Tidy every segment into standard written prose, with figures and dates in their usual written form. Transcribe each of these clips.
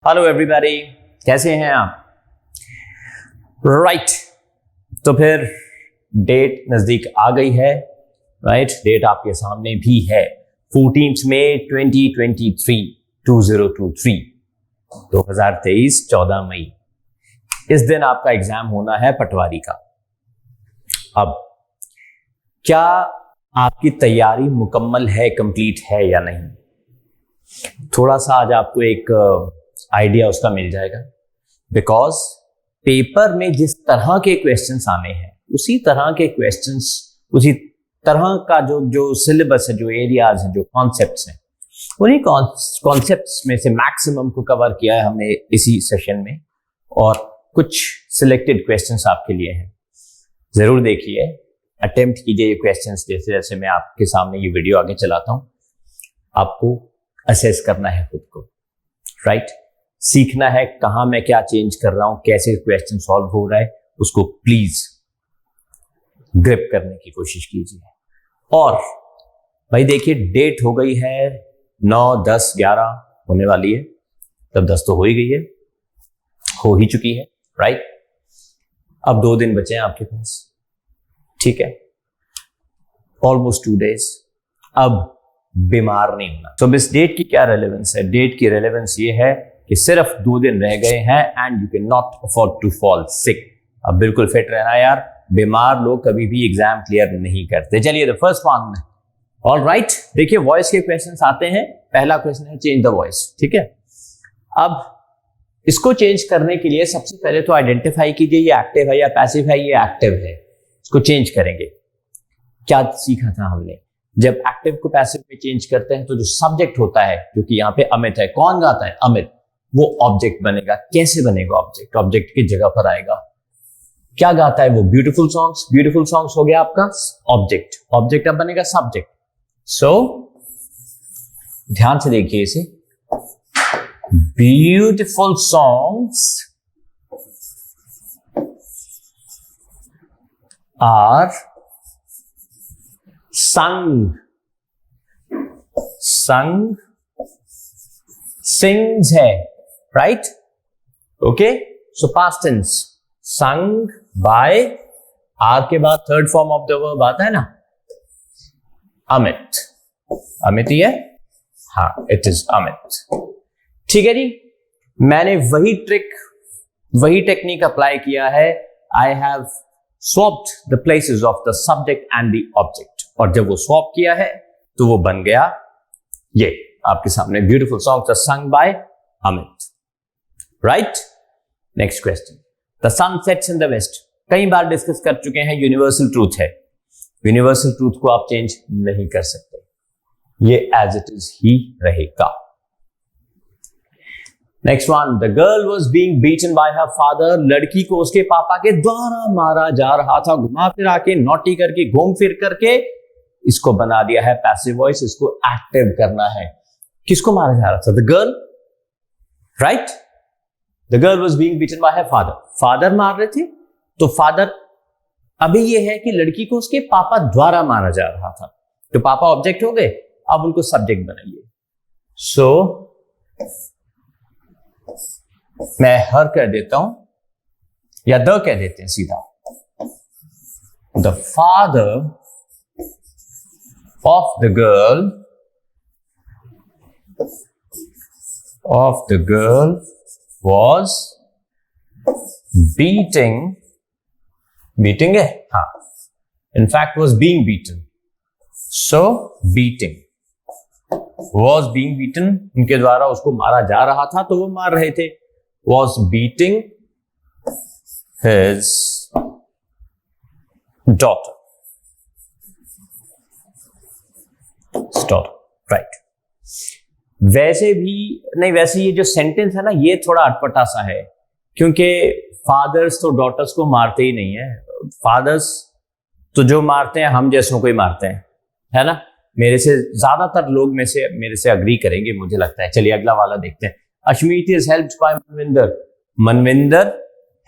Hello everybody, कैसे हैं आप? राइट, तो फिर डेट नजदीक आ गई है। राइट, डेट आपके सामने भी है 14 मई 2023 2023 14 मई। इस दिन आपका एग्जाम होना है पटवारी का। अब क्या आपकी तैयारी मुकम्मल है, कंप्लीट है या नहीं? थोड़ा सा आज आपको एक आइडिया उसका मिल जाएगा, बिकॉज पेपर में जिस तरह के क्वेश्चंस आने हैं उसी तरह के क्वेश्चंस, उसी तरह का जो सिलेबस है, जो एरियाज हैं, जो कॉन्सेप्ट्स हैं, उन्हीं कॉन्सेप्ट्स में से मैक्सिमम को कवर किया है हमने इसी सेशन में, और कुछ सिलेक्टेड क्वेश्चंस आपके लिए हैं। जरूर देखिए, अटेम्प्ट कीजिए ये क्वेश्चंस। जैसे जैसे मैं आपके सामने ये वीडियो आगे चलाता हूं, आपको असेस करना है खुद को। राइट, सीखना है कहां मैं क्या चेंज कर रहा हूं, कैसे क्वेश्चन सॉल्व हो रहा है, उसको प्लीज ग्रिप करने की कोशिश कीजिए। और भाई देखिए, डेट हो गई है 9, 10, 11 होने वाली है। तब 10 तो हो ही गई है, हो ही चुकी है। राइट, अब 2 दिन बचे हैं आपके पास। ठीक है, ऑलमोस्ट 2 डेज। अब बीमार नहीं होना। तो इस डेट की क्या रेलेवेंस है? डेट की रेलेवेंस ये है कि सिर्फ 2 दिन रह गए हैं and you can not afford to fall sick. अब बिल्कुल फिट रहना यार, बीमार लोग कभी भी एग्जाम क्लियर नहीं करते। चलिए the first one. All right, देखिए वॉइस के क्वेश्चंस आते हैं। पहला क्वेश्चन है चेंज द वॉइस। ठीक है, अब इसको चेंज करने के लिए सबसे पहले तो आइडेंटिफाई कीजिए ये एक्टिव है या पैसिव है। ये एक्टिव है, इसको चेंज करेंगे। क्या सीखा था हमने? जब एक्टिव को पैसिव में चेंज करते हैं तो जो सब्जेक्ट होता है, क्योंकि यहाँ पे अमित है, कौन गाता है? अमित। वो ऑब्जेक्ट बनेगा। कैसे बनेगा ऑब्जेक्ट? ऑब्जेक्ट की जगह पर आएगा। क्या गाता है वो? Beautiful songs. ब्यूटीफुल सॉन्ग्स हो गया आपका ऑब्जेक्ट। ऑब्जेक्ट अब बनेगा सब्जेक्ट। सो ध्यान से देखिए इसे, beautiful songs are sung, sings है। Right, okay, so past tense, sung by, are के बाद third form of the verb आता है ना, अमित। अमित ही है, हाँ, इट इज अमित। ठीक है जी, मैंने वही ट्रिक, वही टेक्निक अप्लाई किया है। I have swapped the places of the subject and the object, और जब वो स्वैप किया है तो वो बन गया ये आपके सामने, beautiful songs are sung by Amit. Right, next question, the sun sets in the west. कई बार डिस्कस कर चुके हैं, यूनिवर्सल ट्रूथ है। यूनिवर्सल ट्रूथ को आप चेंज नहीं कर सकते, ये एज इट इज ही रहेगा। Next one, the girl was being beaten by her father. लड़की को उसके पापा के द्वारा मारा जा रहा था। घुमा फिरा के, नोटी करके, घूम फिर करके इसको बना दिया है पैसिव वॉइस। इसको एक्टिव करना है। किसको मारा जा रहा था? The girl. Right, the girl was being beaten by her father. Father मार रहे थे, तो फादर अभी ये है कि लड़की को उसके पापा द्वारा मारा जा रहा था। तो पापा ऑब्जेक्ट हो गए, अब उनको सब्जेक्ट बनाइए। सो मैं हर कह देता हूं या द कह देते हैं सीधा। The father of the girl was beating है, हाँ, in fact was being beaten. So beating, was being beaten, उनके द्वारा उसको मारा जा रहा था, तो वो मार रहे थे। was beating his daughter. Right. वैसे भी नहीं, वैसे ये जो सेंटेंस है ना, ये थोड़ा अटपटा सा है, क्योंकि फादर्स तो डॉटर्स को मारते ही नहीं है। फादर्स तो जो मारते हैं हम जैसों को ही मारते हैं, है ना। मेरे से ज्यादातर लोग मेरे से अग्री करेंगे, मुझे लगता है। चलिए अगला वाला देखते हैं। Ashmeet is helped by Manvinder. Manvinder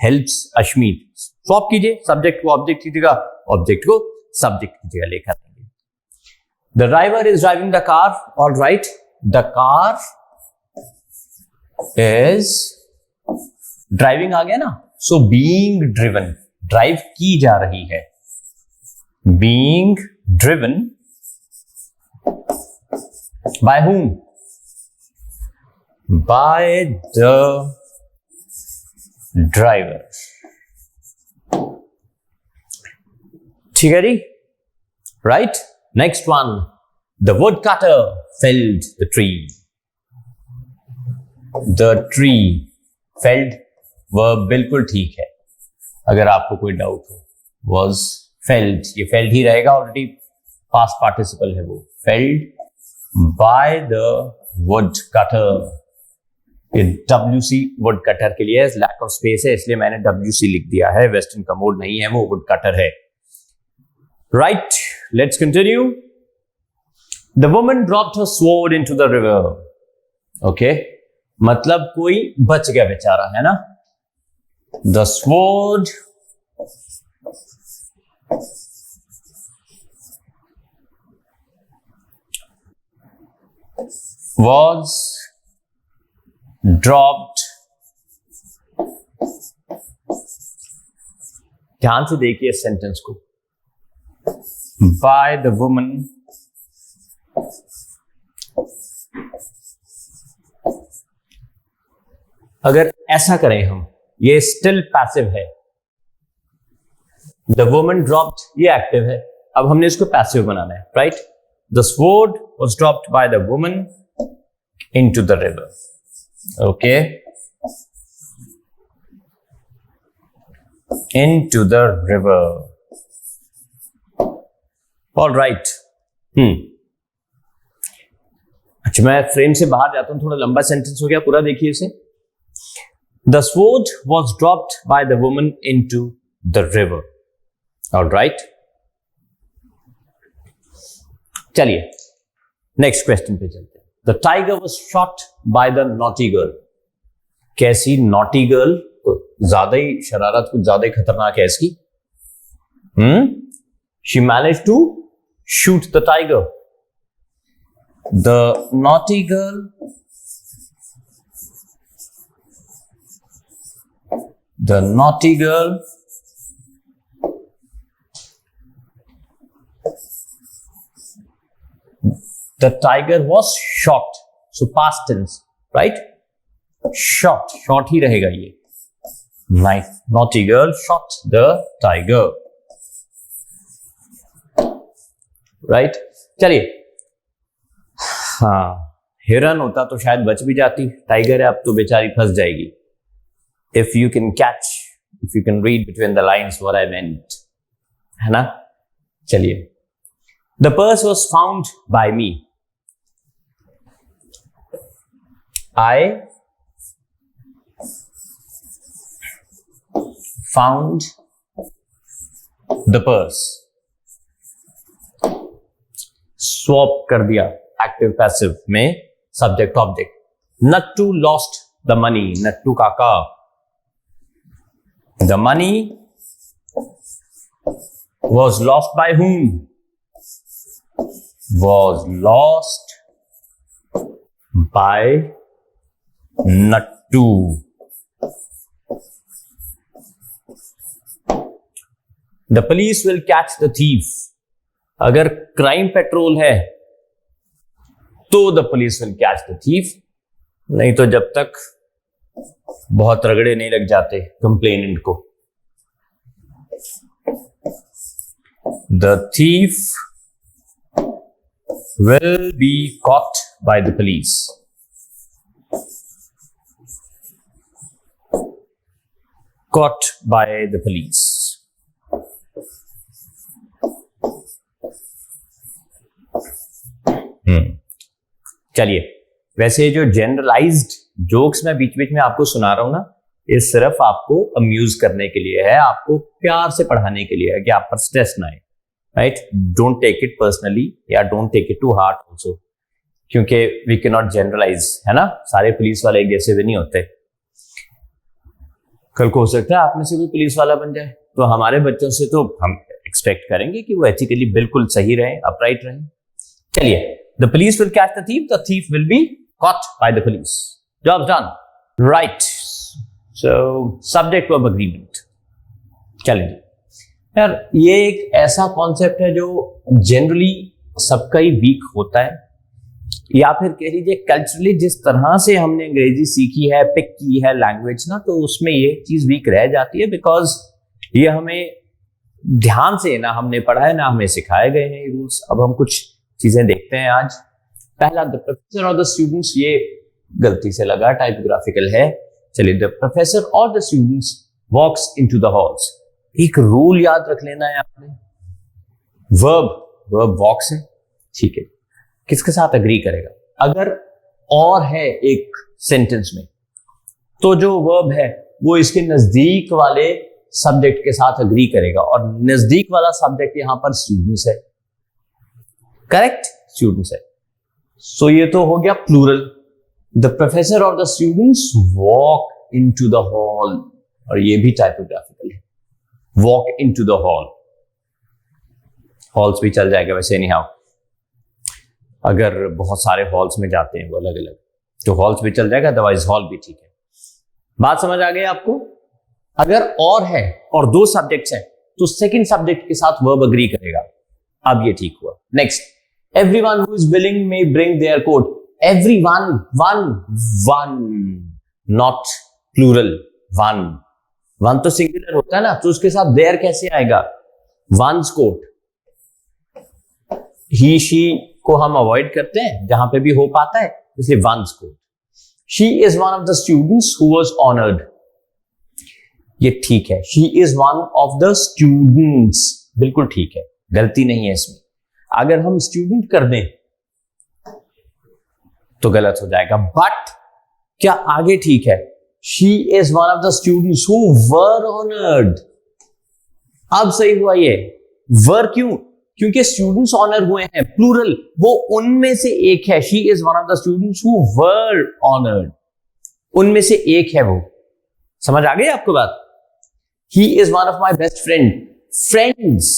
helps Ashmeet. Swap कीजिए, सब्जेक्ट को ऑब्जेक्ट की जगह, ऑब्जेक्ट को सब्जेक्ट की जगह लेकर आएंगे। The driver is driving the car. All right, the car is driving आ गया ना, सो बीइंग ड्रिवन, ड्राइव की जा रही है, being driven by whom? By the driver. ठीक है जी, right. Next one, the wood cutter felled the tree. The tree felled verb बिल्कुल ठीक है, अगर आपको कोई डाउट हो। वॉज फेल्ड, ये फेल्ड ही रहेगा, ऑलरेडी पास्ट पार्टिसिपल है वो। Felled by the wood cutter, ये WC वुड कटर के लिए लैक ऑफ स्पेस है, इसलिए मैंने WC लिख दिया है। वेस्टर्न कमोड नहीं है वो, वुड कटर है। Right, let's continue. The woman dropped her sword into the river. Okay, मतलब कोई बच गया बेचारा, है ना। द स्वॉर्ड was dropped, ध्यान से देखिए इस सेंटेंस को, by the woman अगर ऐसा करें हम, ये स्टिल पैसिव है। द वुमन ड्रॉप्ड ये एक्टिव है, अब हमने इसको पैसिव बनाना है, right. The sword was dropped by the woman into the river. Okay, into the river. All right. अच्छा, मैं फ्रेम से बाहर जाता हूं, थोड़ा लंबा सेंटेंस हो गया, पूरा देखिए इसे। The sword was dropped by the woman into the river. All right. चलिए नेक्स्ट क्वेश्चन पे चलते हैं। The tiger was shot by the naughty girl. कैसी naughty girl? ज्यादा ही शरारत, कुछ ज्यादा ही खतरनाक है इसकी। She managed to shoot the tiger. The naughty girl the tiger was shot, so past tense, right? Shot ही रहेगा ये। Naughty girl shot the tiger, right? चलिए, हाँ, हिरन होता तो शायद बच भी जाती, टाइगर है, अब तो बेचारी फंस जाएगी। If you can catch, if you can read between the lines what I meant, है ना। चलिए, the purse was found by me. I found the purse. Swap कर दिया एक्टिव पैसिव में, subject object. Nattu lost the money. Nattu काका, the money was lost by whom? Was lost by Nattu. The police will catch the thief. अगर crime petrol है तो the police will catch the thief, नहीं तो जब तक बहुत रगड़े नहीं लग जाते कंप्लेनेंट को। The thief will be caught by the police. Caught by the police. चलिए, वैसे जो जनरलाइज्ड जोक्स मैं बीच बीच में आपको सुना रहा हूं ना, ये सिर्फ आपको अम्यूज करने के लिए है, आपको प्यार से पढ़ाने के लिए है कि आप पर स्ट्रेस ना आए, right. Don't take it personally या don't take it to heart also, क्योंकि वी कैन नॉट जनरलाइज, है ना। सारे पुलिस वाले एक जैसे भी नहीं होते। कल को हो सकता है आप में से कोई पुलिस वाला बन जाए, तो हमारे बच्चों से तो हम एक्सपेक्ट करेंगे कि वो एथिकली बिल्कुल सही रहे, अपराइट रहे। चलिए, the police will catch the thief will be caught by the police. Job's done. Right, so subject verb agreement. चलेंगे यार, ये एक ऐसा कॉन्सेप्ट है जो जनरली सबका ही वीक होता है, या फिर कह लीजिए कल्चरली जिस तरह से हमने अंग्रेजी सीखी है, पिक की है लैंग्वेज ना, तो उसमें ये चीज वीक रह जाती है, बिकॉज ये हमें ध्यान से ना हमने पढ़ा है ना हमें सिखाए गए हैं ये रूल्स। अब हम कुछ चीजें देखते हैं आज। पहला, द प्रोफेसर और द स्टूडेंट्स, ये गलती से लगा, टाइपोग्राफिकल है। चलिए, द प्रोफेसर और the students walks into the halls. एक रूल याद रख लेना है आपने, वर्ब वॉक्स है, ठीक है, किसके साथ अग्री करेगा? अगर और है एक सेंटेंस में, तो जो वर्ब है वो इसके नजदीक वाले सब्जेक्ट के साथ अग्री करेगा, और नजदीक वाला सब्जेक्ट यहां पर स्टूडेंट्स है। करेक्ट, स्टूडेंट्स है। सो ये तो हो गया प्लूरल। द प्रोफेसर और the students walk into the hall, और ये भी टाइपोग्राफिकल है, walk into the hall. Halls भी चल जाएगा वैसे, नहीं हाउ, अगर बहुत सारे हॉल्स में जाते हैं वो अलग अलग, तो हॉल्स भी चल जाएगा, अदरवाइज हॉल भी ठीक है। बात समझ आ गई आपको? अगर और है और दो सब्जेक्ट्स हैं, तो सेकंड सब्जेक्ट के साथ वर्ब अग्री करेगा। अब ये ठीक हुआ। Next, everyone who is willing may bring their coat. Everyone, one, not plural, one तो सिंगुलर होता है ना, तो उसके साथ देयर कैसे आएगा? Once coat. ही शी को हम अवॉइड करते हैं जहां पे भी हो पाता है, इसलिए once coat. She is one of the students who was honoured, ये ठीक है। She is one of the students, बिल्कुल ठीक है, गलती नहीं है इसमें। अगर हम स्टूडेंट कर दें तो गलत हो जाएगा, बट क्या आगे ठीक है? She is one of the students who were honoured. अब सही हुआ ये। वर क्यों? क्योंकि स्टूडेंट्स ऑनर हुए हैं, प्लूरल, वो उनमें से एक है। She is one of the students who were honoured, उनमें से एक है वो। समझ आ गई आपको बात? He is one of my best friend. Friends,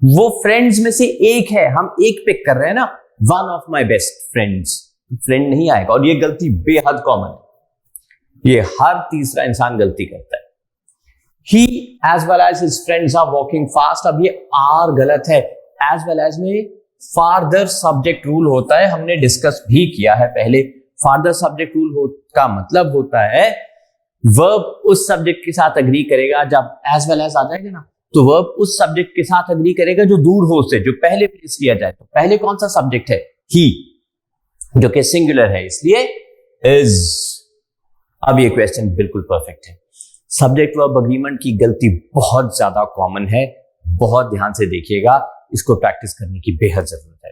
वो फ्रेंड्स में से एक है, हम एक पिक कर रहे हैं ना, one of my best friends, friend नहीं आएगा। और ये गलती बेहद कॉमन है, ये हर तीसरा इंसान गलती करता है। He as well as his friends are walking fast। अब ये आर गलत है, as well as में फार्दर सब्जेक्ट रूल होता है, हमने डिस्कस भी किया है पहले। फार्दर सब्जेक्ट रूल का मतलब होता है वर्ब उस सब्जेक्ट के साथ अग्री करेगा। जब as well as आ जाएगा ना, तो वर्ब उस सब्जेक्ट के साथ अग्री करेगा जो दूर हो उससे, जो पहले प्लेस किया जाए। तो पहले कौन सा सब्जेक्ट है? ही, जो कि सिंगुलर है, इसलिए इज। अब ये क्वेश्चन बिल्कुल परफेक्ट है। सब्जेक्ट वर्ब अग्रीमेंट की गलती बहुत ज्यादा कॉमन है, बहुत ध्यान से देखिएगा, इसको प्रैक्टिस करने की बेहद जरूरत है।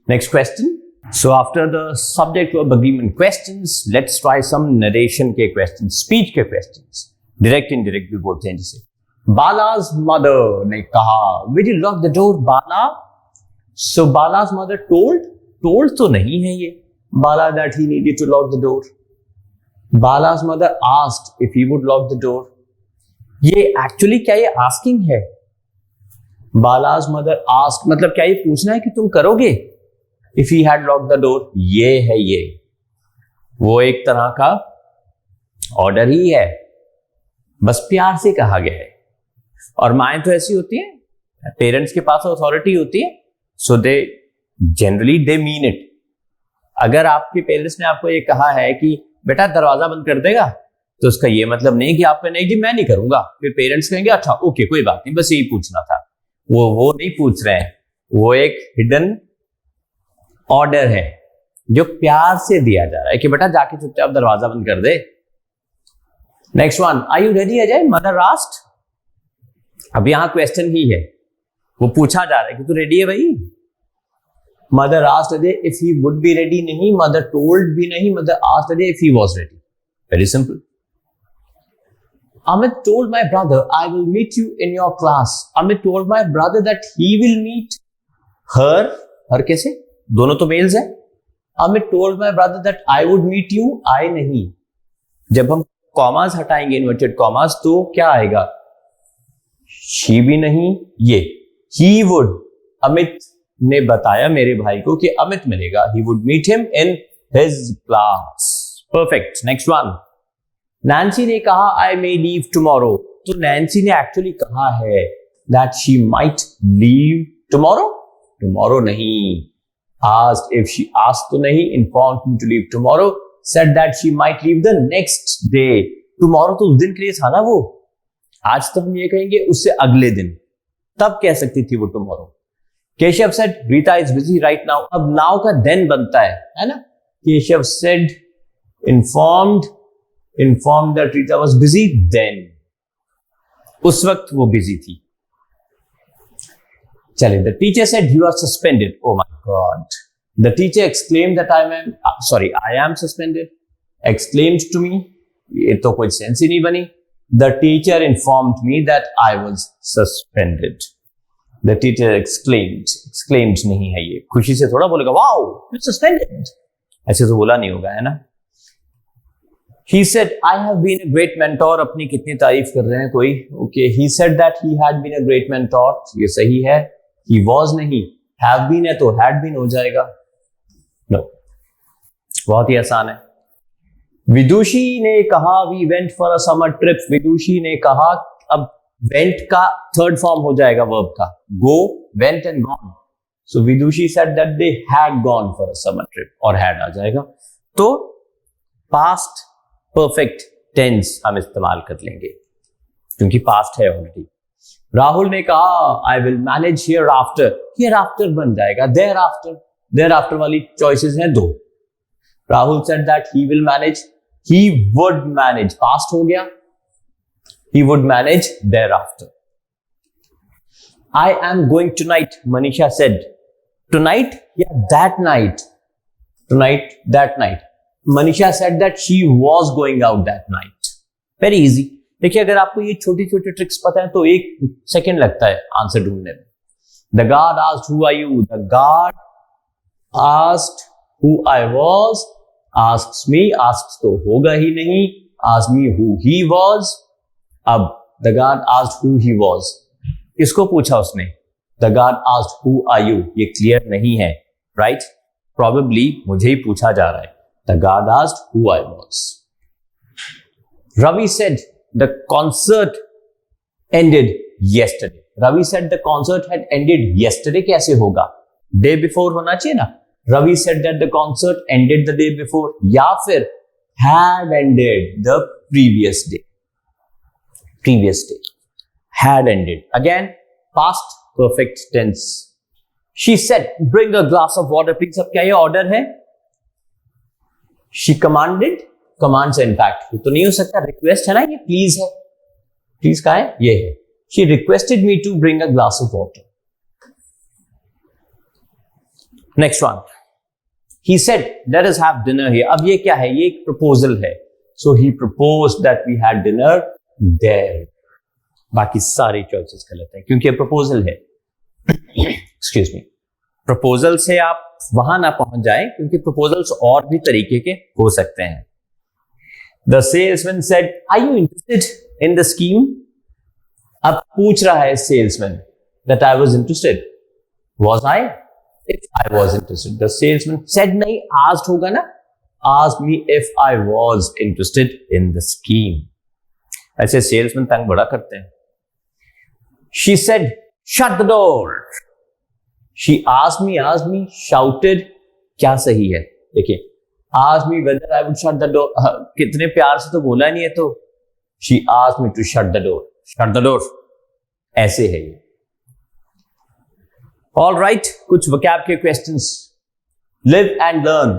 Next question. So after the subject verb agreement questions, let's try some narration के क्वेश्चन, स्पीच के क्वेश्चंस, डायरेक्ट इनडायरेक्ट भी बोलते हैं जिसे। बाला's मदर ने कहा, will you lock the door Bala? So Bala's mother told तो नहीं है ये Bala that he needed to lock the door. Bala's mother asked if he would lock the door। ये एक्चुअली क्या ये आस्किंग है? Bala's mother asked मतलब क्या ये पूछना है कि तुम करोगे? If he had locked the door, ये है, ये वो एक तरह का ऑर्डर ही है, बस प्यार से कहा गया है। और माएँ तो ऐसी होती हैं, पेरेंट्स के पास अथॉरिटी होती है, so they generally they mean it. अगर आपके पेरेंट्स ने आपको ये कहा है कि बेटा दरवाजा बंद कर देगा, तो उसका ये मतलब नहीं कि आपका नहीं जी मैं नहीं करूंगा। फिर पेरेंट्स कहेंगे अच्छा ओके कोई बात नहीं, बस यही पूछना था। वो नहीं पूछ रहे हैं, वो एक हिडन ऑर्डर है जो प्यार से दिया जा रहा है कि बेटा जाके चुपचाप दरवाजा बंद कर दे। Next one, are you ready Ajay? Mother asked. अब यहां क्वेश्चन ही है, वो पूछा जा रहा है कि तू रेडी है भाई? Mother asked Ajay if he would be ready, नहीं। मदर टोल्ड भी नहीं, mother asked Ajay if he was ready. Very simple. Amit told my brother I will meet you in your class। Amit told my brother that he will meet her। her कैसे? दोनों तो mails हैं। Amit told my brother that I would meet you। I नहीं। जब हम commas हटाएंगे, inverted commas, तो क्या आएगा? she भी नहीं, ये he would। अमित ने बताया मेरे भाई को कि अमित मिलेगा, he would meet him in his class। Perfect। Next one। Nancy ने कहा आई मे लीव टुमारो, तो नैन्सी ने एक्चुअली कहा है that she might leave tomorrow, tomorrow नहीं, asked if she asked तो नहीं, informed me to leave tomorrow, said that she might leave the next day, tomorrow तो उस दिन के लिए था ना वो, आज तो हम ये कहेंगे उससे अगले दिन, तब कह सकती थी वो tomorrow. Keshav said Rita is busy right now, अब now का then बनता है ना, Keshav said informed that Rita was busy then, उस वक्त वो busy थी. चलिए, the teacher said you are suspended. Oh my God. The teacher exclaimed that I am suspended. Exclaimed to me. ये तो कोई सेंस ही नहीं बनी. The teacher informed me that I was suspended. The teacher exclaimed नहीं है ये. खुशी से थोड़ा बोलेगा, wow, you're suspended. ऐसे तो बोला नहीं होगा, है ना? He said, I have been a great mentor. अपनी कितनी तारीफ कर रहे हैं कोई. Okay. He said that he had been a great mentor. ये सही है. He was नहीं, have been है तो had been हो जाएगा. No. बहुत ही आसान है. विदुषी ने कहा we went for a summer trip. विदुषी ने कहा, अब went का थर्ड फॉर्म हो जाएगा वर्ब का. Go, went and gone. So Vidushi said that they had gone for a summer trip, और had आ जाएगा. तो past perfect tense हम इस्तेमाल कर लेंगे क्योंकि past है ऑलरेडी. राहुल ने कहा I will manage hereafter, hereafter बन जाएगा देयर आफ्टर वाली चॉइसेस हैं दो. Rahul said that he will manage, he would manage, past हो गया, he would manage thereafter. I am going tonight, Manisha said. Tonight या that night? Tonight, that night. Manisha said that she was going out that night. Very easy. देखिए, अगर आपको ये छोटी छोटी tricks पता है तो 1 सेकेंड लगता है आंसर ढूंढने में. The guard asked who are you, the guard asked who I was, asks me, asks तो होगा ही नहीं, asked me who he was. अब the guard asked who he was, किसको पूछा उसने? The guard asked who are you, ये clear नहीं है, राइट? प्रोबेबली मुझे ही पूछा जा रहा है. The guard asked who I was. Ravi said the concert ended yesterday. Ravi said the concert had ended yesterday. कैसे होगा? Day before होना चाहिए ना. Ravi said that the concert ended the day before, या फिर had ended the previous day. Previous day. Had ended. Again, past perfect tense. She said, bring a glass of water, please. अब क्या ये order है? She commanded. Command से in fact तो नहीं हो सकता, रिक्वेस्ट है ना, ये प्लीज है. प्लीज का है, ये है. She requested me to bring a glass of water. Next one, he said let us have dinner here. अब ये क्या है? ये एक प्रपोजल है. So he proposed that we had dinner there. बाकी सारी चॉइसेस गलत है क्योंकि प्रपोजल है. Excuse me. प्रपोजल से आप वहां ना पहुंच जाए क्योंकि प्रपोजल्स और भी तरीके के हो सकते हैं. The salesman said, "Are you interested in the scheme?" अब पूछ रहा है salesman that I was interested. Was I? If I was interested. The salesman said नहीं, asked होगा ना. Asked me if I was interested in the scheme. ऐसे salesman तंग बड़ा करते हैं. She said, "Shut the door." She asked me, shouted. क्या सही है? देखिए, asked me whether I would shut the door. कितने प्यार से तो बोला नहीं है तो. She asked me to shut the door. Shut the door. ऐसे है ये. All right, कुछ vocab के questions. Live and learn.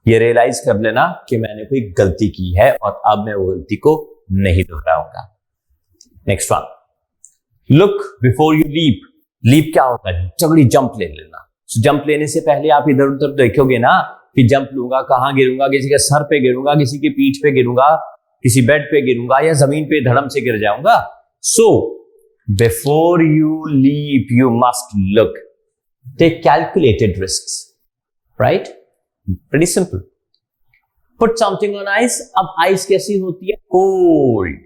ये realize कर लेना कि मैंने कोई गलती की है और अब मैं वो गलती को नहीं दोहराऊंगा. Next one. Look before you leap. Leap क्या होता है? जल्दी jump ले लेना. जंप लेने से पहले आप इधर उधर देखोगे ना कि जंप लूंगा, कहां गिरूंगा, किसी के सर पे गिरूंगा, किसी की पीठ पे गिरूंगा, किसी बेड पे गिरूंगा या जमीन पे धड़म से गिर जाऊंगा. So before you leap you must look. Take calculated risks, right? Pretty simple. Put something on ice. अब आइस कैसी होती है? कोल्ड.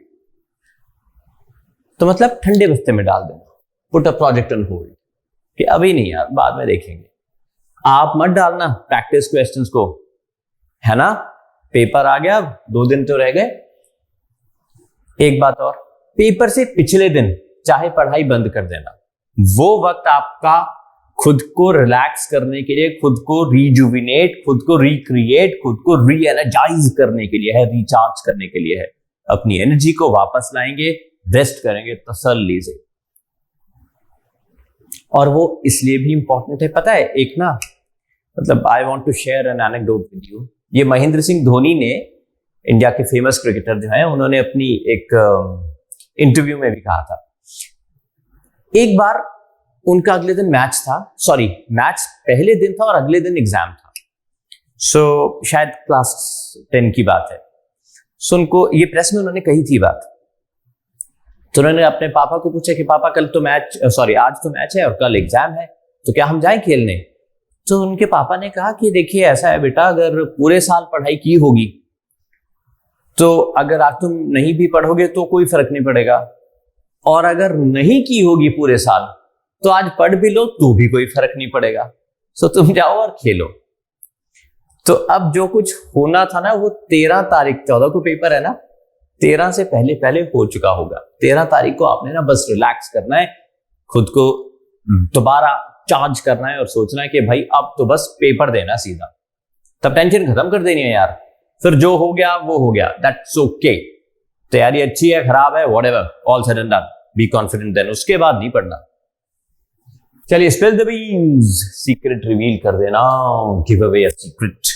तो मतलब ठंडे बस्ते में डाल देना. Put a project on hold. कि अभी नहीं यार, बाद में देखेंगे. आप मत डालना प्रैक्टिस क्वेश्चंस को, है ना? पेपर आ गया, 2 दिन तो रह गए। एक बात और, पेपर से पिछले दिन चाहे पढ़ाई बंद कर देना, वो वक्त आपका खुद को रिलैक्स करने के लिए, खुद को रिजुविनेट, खुद को रिक्रिएट, खुद को री एनर्जाइज करने के लिए है, रिचार्ज करने के लिए है। अपनी एनर्जी को वापस लाएंगे, रेस्ट करेंगे तसल्ली से। और वो इसलिए भी इंपॉर्टेंट है, पता है, एक ना मतलब I want to share an anecdote with you. ये महेंद्र सिंह धोनी ने, इंडिया के फेमस क्रिकेटर जो हैं, उन्होंने अपनी एक इंटरव्यू में भी कहा था, एक बार उनका अगले दिन मैच था, सॉरी मैच पहले दिन था और अगले दिन एग्जाम था। सो शायद क्लास 10 की बात है। सो उनको ये प्रेस में उन्होंने कही थी बात, तो उन्होंने अपने पापा को पूछा कि पापा कल तो मैच, सॉरी आज तो मैच है और कल एग्जाम है, तो क्या हम जाएं खेलने? तो उनके पापा ने कहा कि देखिए ऐसा है बेटा, अगर पूरे साल पढ़ाई की होगी तो अगर आज तुम नहीं भी पढ़ोगे तो कोई फर्क नहीं पड़ेगा, और अगर नहीं की होगी पूरे साल तो आज पढ़ भी लो तो भी कोई फर्क नहीं पड़ेगा। सो तुम जाओ और खेलो। तो अब जो कुछ होना था ना, वो 13 तारीख, 14 को पेपर है ना, 13 से पहले पहले हो चुका होगा। 13 तारीख को आपने ना बस रिलैक्स करना है, खुद को दोबारा चार्ज करना है और सोचना है कि भाई अब तो बस पेपर देना सीधा, तब टेंशन खत्म कर देनी है यार। फिर जो हो गया वो हो गया, दैट्स ओके। तैयारी अच्छी है, खराब है, whatever, all said and done, be confident then, उसके बाद नहीं पढ़ना। चलिए, spill the beans, secret reveal कर देना, give away a secret.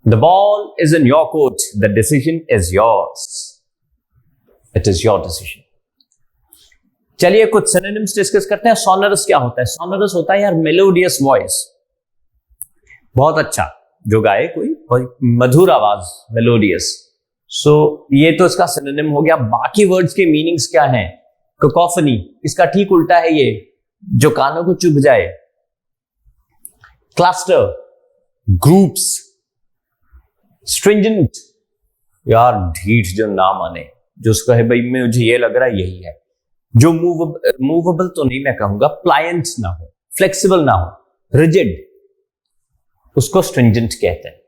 The ball is in your court, the decision is yours, it is your decision. चलिए कुछ synonyms discuss करते हैं। सोनरस क्या होता है? सोनरस होता है यार मेलोडियस वॉइस, बहुत अच्छा जो गाए, कोई मधुर आवाज, मेलोडियस। सो ये तो इसका सिनोनिम हो गया। बाकी वर्ड्स के मीनिंग्स क्या हैं? कैकोफनी, इसका ठीक उल्टा है ये, जो कानों को चुभ जाए। क्लस्टर, ग्रुप्स, स्ट्रिंजेंट, यार ढीठ जो ना माने, जो उसको है भाई मुझे ये लग रहा है यही है। जो मूवेबल तो नहीं मैं कहूंगा, प्लायंट ना हो, फ्लेक्सिबल ना हो, रिजिड, उसको स्ट्रिंजेंट कहते हैं।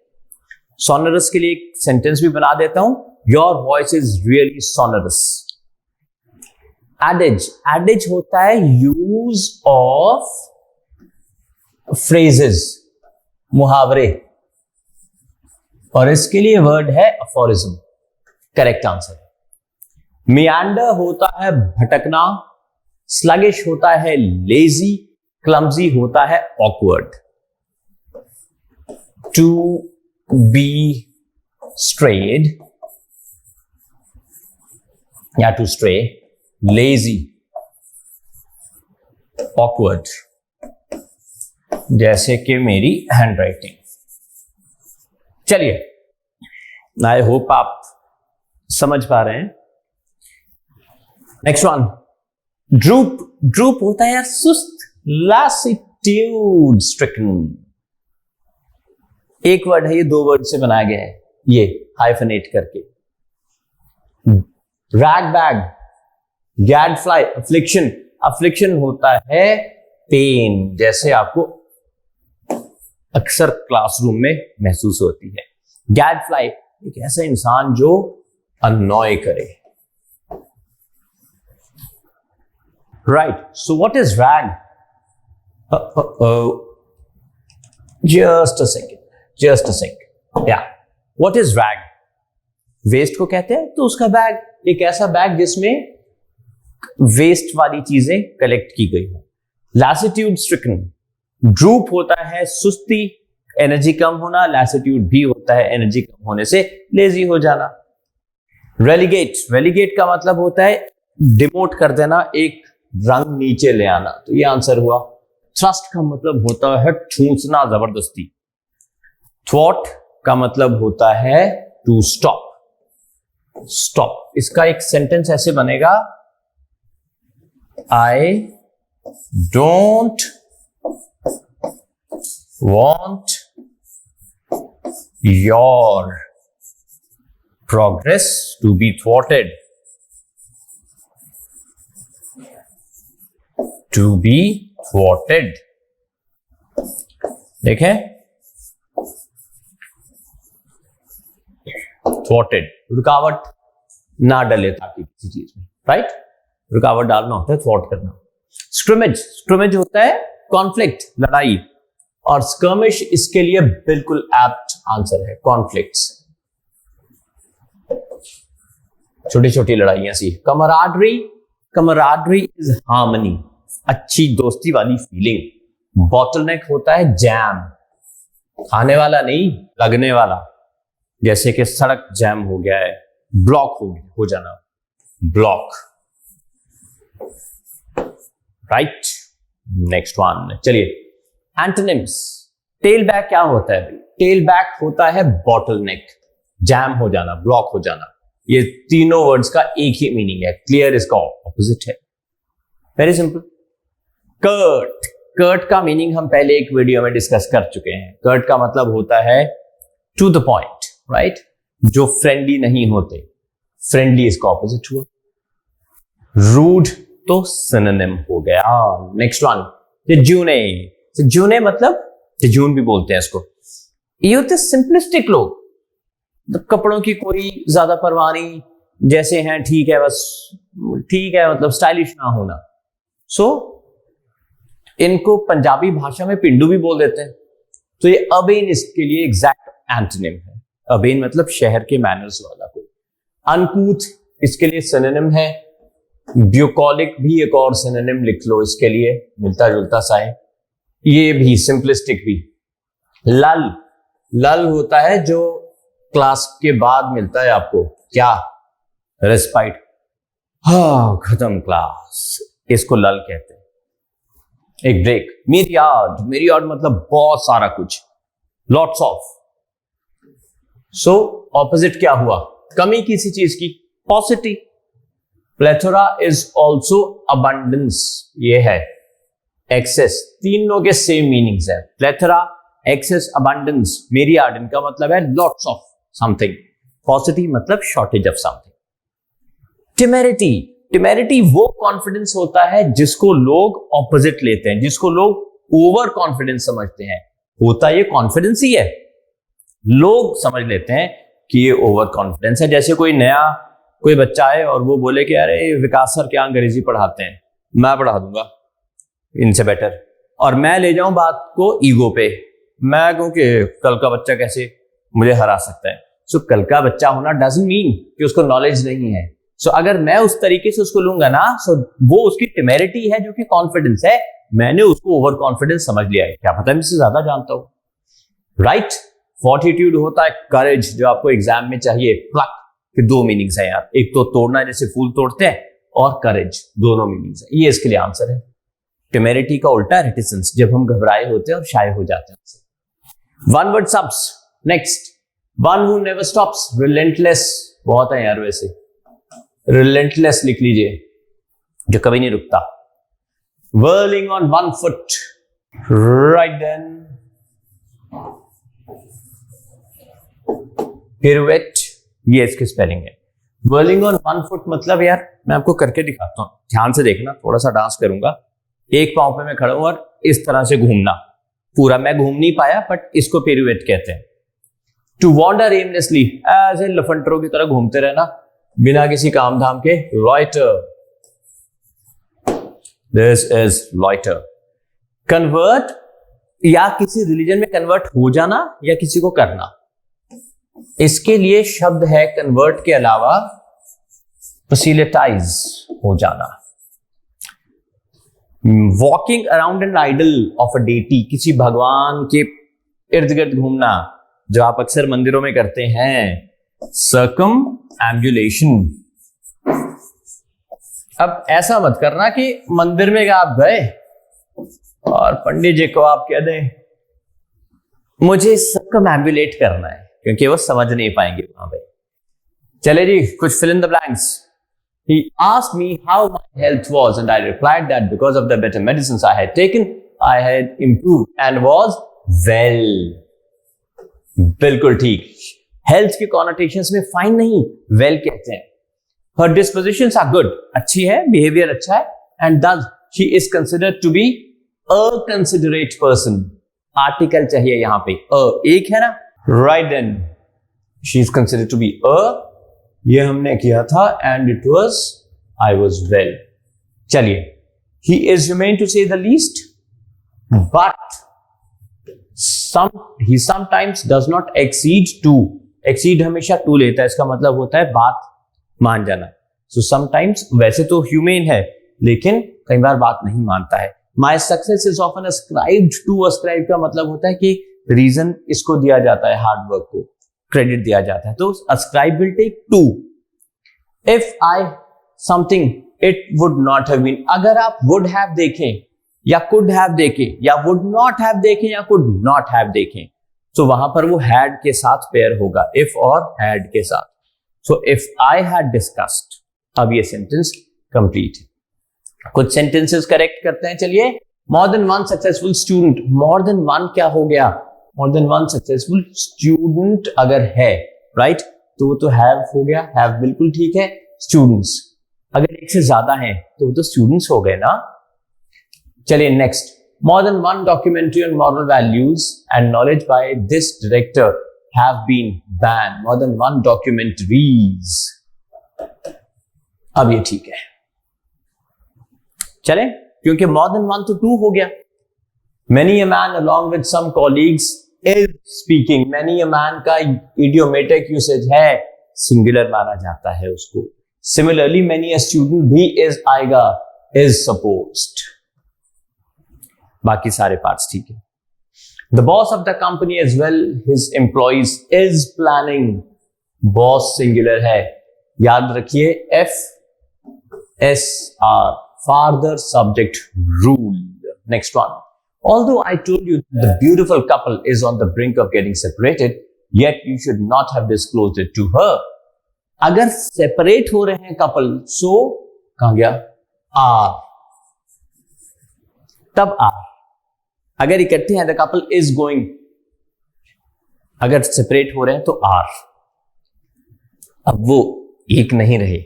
सोनरस के लिए एक सेंटेंस भी बना देता हूं, your voice is really sonorous. Adages, adages होता है यूज ऑफ फ्रेजेस, मुहावरे, और इसके लिए वर्ड है अफोरिज्म, करेक्ट आंसर। मियांडर होता है भटकना, स्लगिश होता है लेजी, क्लमजी होता है ऑकवर्ड। टू बी स्ट्रेड या टू स्ट्रे, लेजी, ऑकवर्ड, जैसे कि मेरी हैंडराइटिंग। चलिए, आई होप आप समझ पा रहे हैं। नेक्स्ट वन, ड्रूप, ड्रूप होता है यार सुस्त, लैसिट्यूड स्ट्रिकन। एक वर्ड है ये, 2 वर्ड से बनाया गया है, ये हाइफनेट करके। रैग बैग, गैड फ्लाई, अफ्लिक्शन, अफ्लिक्शन होता है पेन, जैसे आपको अक्सर क्लासरूम में महसूस होती है। गैड फ्लाई, एक ऐसा इंसान जो अननॉय करे। Right. So what is rag? Just a second. Just a sec. Yeah. What is rag? Waste को कहते हैं, तो उसका बैग, एक ऐसा बैग जिसमें वेस्ट वाली चीजें कलेक्ट की गई हो। लैसिट्यूड स्ट्रिकन, ड्रूप होता है सुस्ती, एनर्जी कम होना, लैसिट्यूड भी होता है एनर्जी कम होने से लेजी हो जाना। रेलिगेट, रेलिगेट का मतलब होता है डिमोट कर देना, एक रंग नीचे ले आना, तो ये आंसर हुआ। थ्रस्ट का मतलब होता है ठूंसना जबरदस्ती। थ्वॉट का मतलब होता है टू स्टॉप, स्टॉप। इसका एक सेंटेंस ऐसे बनेगा, I don't want your progress to be थ्वॉटेड, to be thwarted। देखें, थ्वॉटेड, रुकावट ना डले ताकि किसी चीज में, राइट, रुकावट डालना होता है थ्वॉट करना। स्क्रिमेज, स्क्रिमेज होता है कॉन्फ्लिक्ट, लड़ाई, और स्कर्मिश इसके लिए बिल्कुल एप्ट आंसर है, कॉन्फ्लिक्ट्स, छोटी छोटी लड़ाइयां सी। कमराडरी, कमराडरी इज हार्मनी, अच्छी दोस्ती वाली फीलिंग। बॉटलनेक होता है जैम, खाने वाला नहीं लगने वाला, जैसे कि सड़क जैम हो गया है, ब्लॉक हो जाना, ब्लॉक, राइट। नेक्स्ट वन, चलिए एंटोनिम्स। टेल बैक क्या होता है? टेल बैक होता है बॉटलनेक, जैम हो जाना, ब्लॉक हो जाना। ये तीनों वर्ड्स का एक ही मीनिंग है, क्लियर इसका ऑपोजिट है, वेरी सिंपल। कर्ट, कर्ट का मीनिंग हम पहले एक वीडियो में डिस्कस कर चुके हैं। कर्ट का मतलब होता है टू द पॉइंट, राइट, जो फ्रेंडली नहीं होते, फ्रेंडली इसका ऑपोजिट हुआ। रूड तो सिनोनिम हो गया। नेक्स्ट वन, जूने, जूने मतलब जून भी बोलते हैं इसको। ये होते सिंपलिस्टिक लोग, कपड़ों की कोई ज्यादा परवाह नहीं, जैसे हैं ठीक है, बस ठीक है, मतलब स्टाइलिश ना होना। सो इनको पंजाबी भाषा में पिंडू भी बोल देते हैं। तो ये अबेन इसके लिए एग्जैक्ट एंटोनिम है। अबेन मतलब शहर के मैनर्स वाला कोई। अनकूथ इसके लिए सिनोनिम है। ब्यूकॉलिक भी एक और सिनोनिम लिख लो इसके लिए, मिलता जुलता सा है। ये भी सिंपलिस्टिक भी। लल, लल होता है जो क्लास के बाद मिलता है आपको, क्या? रेस्पाइट, हाँ खत्म क्लास, इसको लल कहते हैं, एक ब्रेक। मीरियाड, मीरियाड मतलब बहुत सारा कुछ, लॉट्स ऑफ। सो ऑपोजिट क्या हुआ? कमी किसी चीज की, पॉसिटी। प्लेथोरा इज ऑल्सो अबंडेंस, ये है एक्सेस। तीनों के सेम मीनिंग्स है, प्लेथोरा, एक्सेस, अबंडेंस। मीरियाड इनका मतलब है लॉट्स ऑफ समथिंग, पॉसिटी मतलब शॉर्टेज ऑफ समथिंग। टिमेरिटी, टिमेरिटी वो कॉन्फिडेंस होता है जिसको लोग ऑपोजिट लेते हैं, जिसको लोग ओवर कॉन्फिडेंस समझते हैं। होता ये कॉन्फिडेंस ही है, लोग समझ लेते हैं कि ये ओवर कॉन्फिडेंस है। जैसे कोई बच्चा है और वो बोले कि अरे विकास सर क्या अंग्रेजी पढ़ाते हैं, मैं पढ़ा दूंगा इनसे बेटर, और मैं ले जाऊं बात को ईगो पे, मैं कहूं कि कल का बच्चा कैसे मुझे हरा सकता है। सो कल का बच्चा होना डजंट मीन कि उसको नॉलेज नहीं है। सो अगर मैं उस तरीके से उसको लूंगा ना, सो वो उसकी टिमेरिटी है जो कि कॉन्फिडेंस है, मैंने उसको ओवर कॉन्फिडेंस समझ लिया है, क्या पता मैं इससे ज्यादा जानता हूं, राइट। फॉर्टिट्यूड होता है करेज, जो आपको एग्जाम में चाहिए। प्लक के दो मीनिंग्स है यार, एक तो तोड़ना जैसे फूल तोड़ते हैं, और करेज, दोनों मीनिंग्स है। ये इसके लिए आंसर है। टिमेरिटी का उल्टा रेटिसेंस, जब हम घबराए होते हैं और शाय हो जाते हैं। One word subs. Next, one who never stops, relentless बहुत है यार वैसे, रिलेंटलेस लिख लीजिए, जो कभी नहीं रुकता। whirling on one foot, right then, pirouette, ये इसकी स्पेलिंग है। whirling on one foot मतलब यार मैं आपको करके दिखाता हूं, ध्यान से देखना, थोड़ा सा डांस करूंगा। एक पांव पे मैं खड़ा हूं और इस तरह से घूमना, पूरा मैं घूम नहीं पाया बट इसको पिरूएट कहते हैं। टू वॉन्डर एमलेसली, ऐसे लफंटरों की तरह घूमते रहना बिना किसी काम धाम के, loiter, this is loiter. Convert, या किसी रिलीजन में कन्वर्ट हो जाना या किसी को करना, इसके लिए शब्द है कन्वर्ट के अलावा फैसिलिटाइज हो जाना। Walking around an idol of a deity, किसी भगवान के इर्द गिर्द घूमना, जो आप अक्सर मंदिरों में करते हैं। सर्कमएम्बुलेशन, अब ऐसा मत करना कि मंदिर में आप गए और पंडित जी को आप कह दें मुझे सर्कमएम्बुलेट करना है, क्योंकि वो समझ नहीं पाएंगे वहां पे। चले जी, कुछ fill in the blanks. He asked me how my health was and I replied that because of the better medicines I had taken, I had improved and was well. बिल्कुल ठीक। हेल्थ के कॉनोटेशंस में fine नहीं, well कहते हैं। Her dispositions are good, अच्छी है, behaviour अच्छा है, and thus she is considered to be a considerate person. Article चाहिए यहां पे, एक है ना, right then. She is considered to be a, ये हमने किया था, and it was I was well. चलिए, he is human to say the least, but he sometimes does not exceed 2. exceed हमेशा 2 लेता है, इसका मतलब होता है बात मान जाना। so sometimes वैसे तो ह्यूमेन है लेकिन कई बार बात नहीं मानता है। my success is often ascribed to, ascribe का मतलब होता है कि रीजन इसको दिया जाता है, हार्ड वर्क को क्रेडिट दिया जाता है, तो ascribe will take 2. if I something it would not have been, अगर आप would have देखें या could have देखें या would not have देखें या could not have देखें, तो वहां पर वो had के साथ पेयर होगा, if और had के साथ। so if I had discussed, अब ये सेंटेंस कंप्लीट है। कुछ सेंटेंसेस करेक्ट करते हैं, चलिए। more than one successful student, more than one क्या हो गया, more than one successful student अगर है, राइट, तो वो तो have हो गया, have बिल्कुल ठीक है। students अगर एक से ज्यादा है तो वो तो students हो गए ना। चलिए next, more than one documentary on moral values and knowledge by this director have been banned. more than one documentaries, अब ये ठीक है, चले, क्योंकि more than one तो 2 हो गया। many a man along with some colleagues is speaking, many a man का idiomatic usage है, singular माना जाता है उसको। similarly many a student भी is आएगा, is supposed, बाकी सारे पार्ट्स ठीक है। The boss of the company as well, his employees is planning, boss singular है, याद रखिए FSR, father subject rule। next one, although I told you the beautiful couple is on the brink of getting separated, yet you should not have disclosed it to her। अगर separate हो रहे हैं couple, सो कहां गया, are, तब are. अगर इकट्ठे हैं, द कपल इज गोइंग, अगर सेपरेट हो रहे हैं तो आर। अब वो एक नहीं रहे,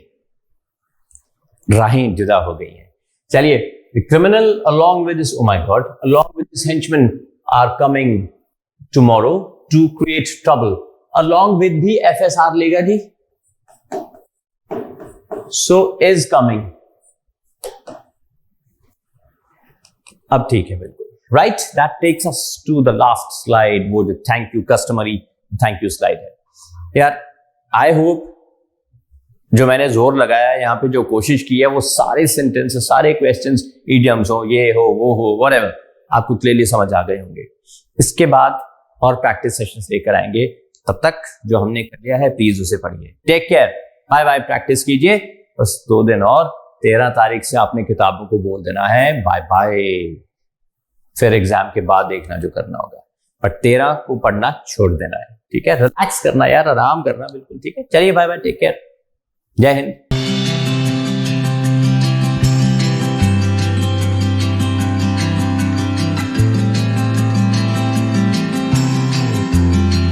राहें जुदा हो गई हैं। चलिए, the criminal along with this, oh my god, along with this henchman are coming tomorrow to create trouble। along with भी FSR लेगा जी, so is coming, अब ठीक है बिल्कुल, right. That takes us to the last slide, वो जो thank you customary thank you slide है। यार आई होप जो मैंने जोर लगाया यहाँ पे, जो कोशिश की है, वो सारे सेंटेंस, सारे क्वेश्चंस, इडियम्स हो, ये हो, वो हो, व्हाटएवर, आपको क्लियरली समझ आ गए होंगे। इसके बाद और प्रैक्टिस सेशंस लेकर आएंगे, तब तक जो हमने कर लिया है प्लीज उसे पढ़िए। Take care, bye bye, practice कीजिए। बस 2 दिन और, 13 तारीख से आपने किताबों को बोल देना है बाय बाय, फिर एग्जाम के बाद देखना जो करना होगा, पर 13 को पढ़ना छोड़ देना है, ठीक है। रिलैक्स करना यार, आराम करना, बिल्कुल ठीक है। चलिए बाय बाय, टेक केयर, जय हिंद।